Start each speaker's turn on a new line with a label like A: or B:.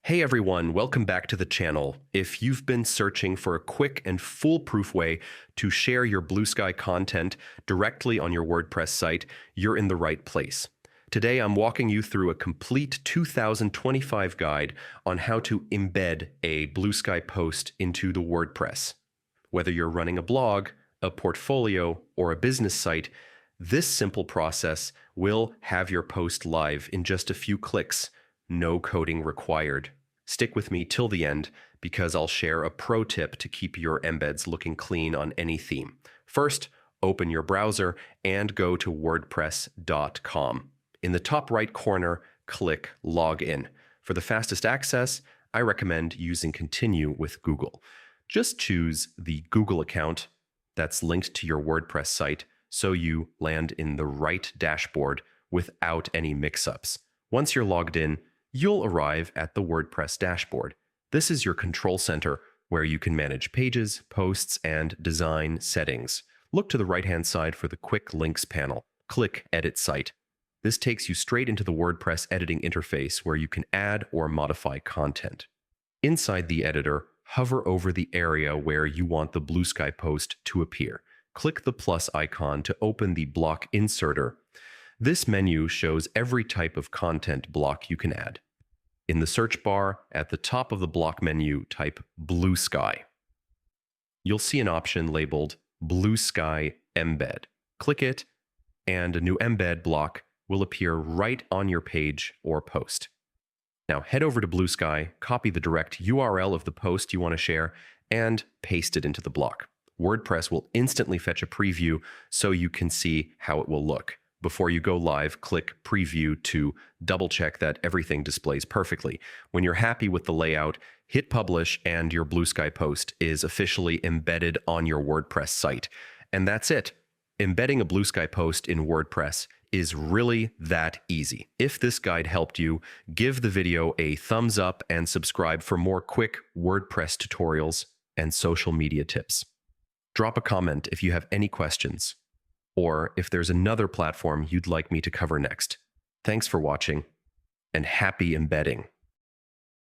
A: Hey everyone, welcome back to the channel. If you've been searching for a quick and foolproof way to share your Bluesky content directly on your WordPress site, you're in the right place. Today I'm walking you through a complete 2025 guide on how to embed a Bluesky post into the WordPress. Whether you're running a blog, a portfolio, or a business site, this simple process will have your post live in just a few clicks. No coding required. Stick with me till the end because I'll share a pro tip to keep your embeds looking clean on any theme. First, open your browser and go to wordpress.com. In the top right corner, click Login. For the fastest access, I recommend using Continue with Google. Just choose the Google account that's linked to your WordPress site so you land in the right dashboard without any mix-ups. Once you're logged in, you'll arrive at the WordPress dashboard. This is your control center where you can manage pages, posts, and design settings. Look to the right-hand side for the Quick Links panel. Click Edit Site. This takes you straight into the WordPress editing interface where you can add or modify content. Inside the editor, hover over the area where you want the Bluesky post to appear. Click the plus icon to open the block inserter. This menu shows every type of content block you can add. In the search bar, at the top of the block menu, type Bluesky. You'll see an option labeled Bluesky Embed. Click it, and a new embed block will appear right on your page or post. Now head over to Bluesky, copy the direct URL of the post you want to share, and paste it into the block. WordPress will instantly fetch a preview so you can see how it will look. Before you go live, click Preview to double-check that everything displays perfectly. When you're happy with the layout, hit Publish and your Bluesky post is officially embedded on your WordPress site. And that's it. Embedding a Bluesky post in WordPress is really that easy. If this guide helped you, give the video a thumbs up and subscribe for more quick WordPress tutorials and social media tips. Drop a comment if you have any questions, or if there's another platform you'd like me to cover next. Thanks for watching, and happy embedding!